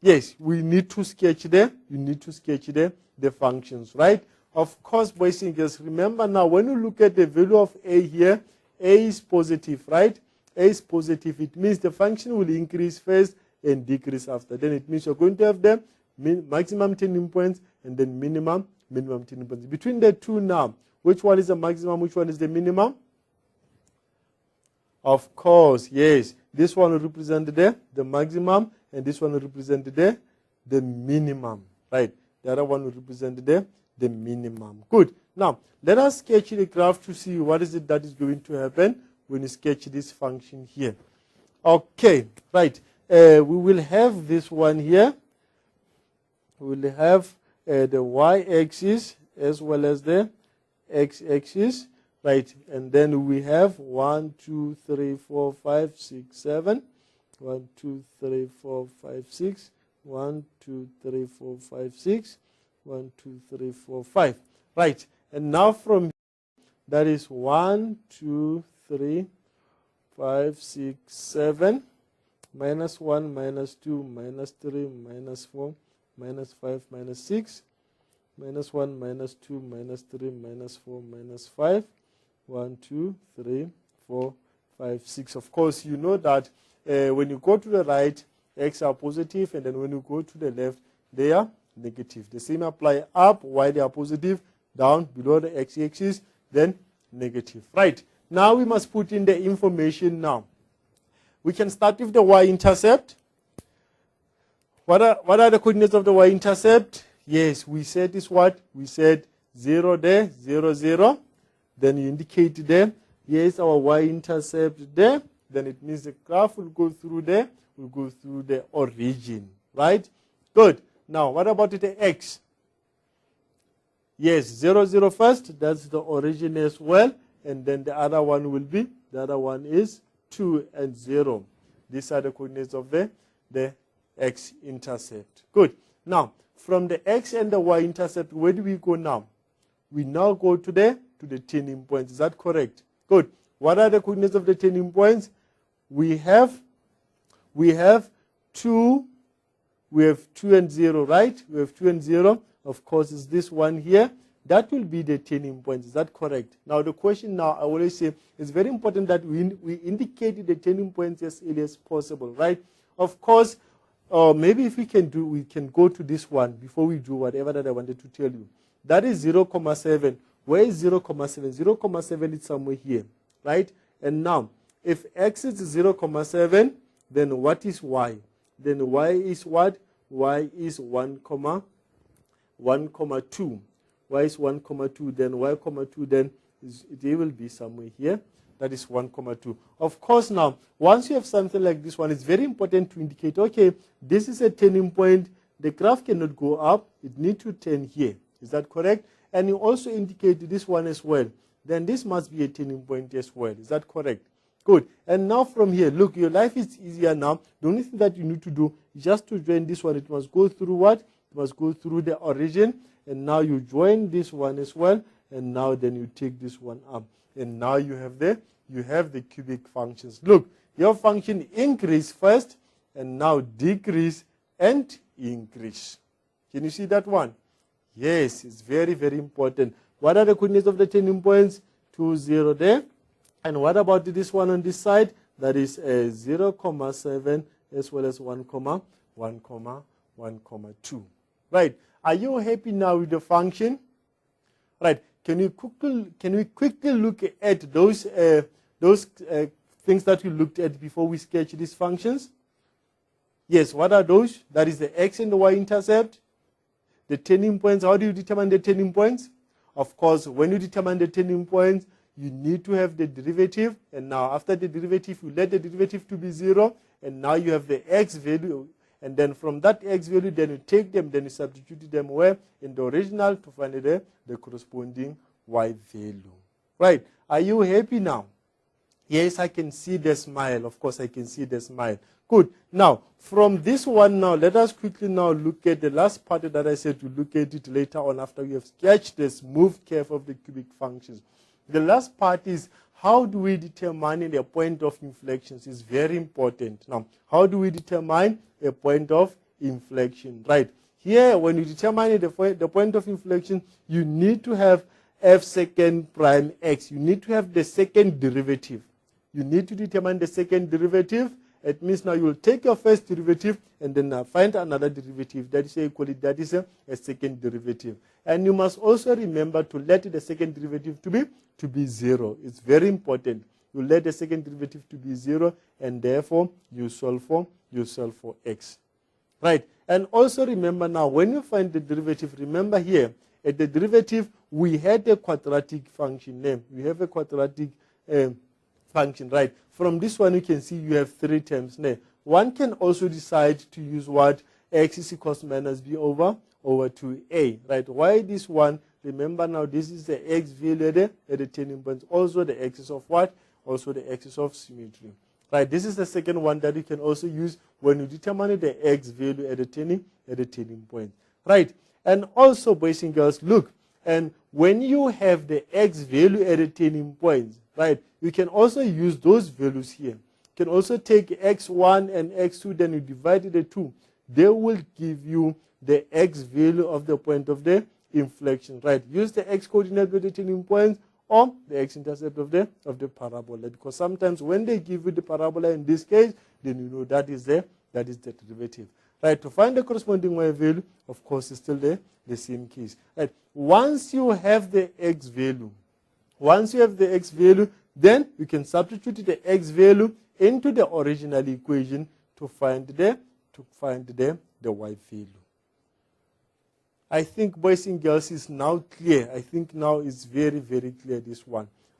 Yes, we need to sketch there. You need to sketch there the functions, right? Of course, boys and girls, remember now when you look at the value of a here, a is positive, right? A is positive. It means the function will increase first and decrease after. Then it means you're going to have the maximum turning points and then minimum turning points. Between the two now, which one is the maximum, which one is the minimum? Of course, yes. This one will represent the maximum, and this one will represent the minimum, right? The other one will represent the minimum. Good. Now, let us sketch the graph to see what is it that is going to happen when you sketch this function here. Okay, right. We will have this one here. We will have the y-axis as well as the x-axis. Right, and then we have 1, 2, 3, 4, 5, 6, 7. 1, 2, 3, 4, 5, 6. 1, 2, 3, 4, 5, 6. 1, 2, 3, 4, 5. Right, and now from here, that is 1, 2, 3, 5, 6, 7. Minus 1, minus 2, minus 3, minus 4, minus 5, minus 6. Minus 1, minus 2, minus 3, minus 4, minus 5. 1, 2, 3, 4, 5, 6. Of course, you know that when you go to the right, x are positive, and then when you go to the left, they are negative. The same apply up, y they are positive, down, below the x-axis, then negative. Right. Now we must put in the information now. We can start with the y-intercept. What are the coordinates of the y-intercept? Yes, we said is what? We said 0 there, 0, 0. Then you indicate there, here's our y-intercept there. Then it means the graph will go through there, will go through the origin, right? Good. Now, what about the x? Yes, 0, 0 first, that's the origin as well. And then the other one will be, the other one is 2 and 0. These are the coordinates of the x-intercept. Good. Now, from the x and the y-intercept, where do we go now? We now go to the turning points. Is that correct? Good. What are the coordinates of the turning points? We have 2 and 0, right? We have 2 and 0. Of course, it's this one here. That will be the turning points. Is that correct? Now, the question now, I always say, it's very important that we indicate the turning points as early as possible, right? Of course, maybe if we can go to this one before we do whatever that I wanted to tell you. That is 0,7. Where is 0,7? 0,7 is somewhere here, right? And now, if x is 0,7, then what is y? Then y is what? Y is 1,2. Y is 1,2. Then y,2 then it will be somewhere here. That is 1,2. Of course, now, once you have something like this one, it's very important to indicate, okay, this is a turning point. The graph cannot go up. It needs to turn here. Is that correct? And you also indicate this one as well. Then this must be a turning point as well. Is that correct? Good. And now from here, look, your life is easier now. The only thing that you need to do is just to join this one. It must go through what? It must go through the origin. And now you join this one as well. And now then you take this one up. And now you have the cubic functions. Look, your function increase first and now decrease and increase. Can you see that one? Yes, it's very, very important. What are the coordinates of the turning points? 2, 0 there. And what about this one on this side? That is 0,7 as well as 1,2. Right. Are you happy now with the function? Right. Can we quickly look at those things that we looked at before we sketch these functions? Yes, what are those? That is the x and the y-intercept. The turning points, how do you determine the turning points? Of course, when you determine the turning points, you need to have the derivative. And now after the derivative, you let the derivative to be 0. And now you have the x value. And then from that x value, then you take them, then you substitute them where? In the original to find the corresponding y value. Right. Are you happy now? Yes, I can see the smile. Of course, I can see the smile. Good. Now, from this one now, let us quickly now look at the last part that I said to look at it later on after we have sketched the smooth curve of the cubic functions. The last part is how do we determine a point of inflection? It's very important. Now, how do we determine a point of inflection, right? Here, when you determine the point of inflection, you need to have f second prime x. You need to have the second derivative. You need to determine the second derivative. It means now you will take your first derivative and then find another derivative. That is equal. That is a second derivative. And you must also remember to let the second derivative to be 0. It's very important. You let the second derivative to be 0, and therefore you solve for x. Right? And also remember now, when you find the derivative, remember here, at the derivative, we had a quadratic function name. We have a quadratic function, right? From this one, you can see you have 3 terms now. One can also decide to use what? X is equals minus b over 2a, right? Why this one? Remember now, this is the x value at the turning point. Also the axis of what? Also the axis of symmetry. Right, this is the second one that you can also use when you determine the x value at the turning point. Right, and also, boys and girls, look, and when you have the x value at the turning point, right, you can also use those values here. You can also take x1 and x2, then you divide the 2. They will give you the x value of the point of the inflection. Right, use the x coordinate at the turning point, or the x-intercept of the parabola. Because sometimes when they give you the parabola in this case, then you know that is the derivative. Right, to find the corresponding y value, of course, is still the same case. Right, once you have the x value, then you can substitute the x value into the original equation to find the y value. I think, boys and girls, is now clear. I think now it's very, very clear, this one.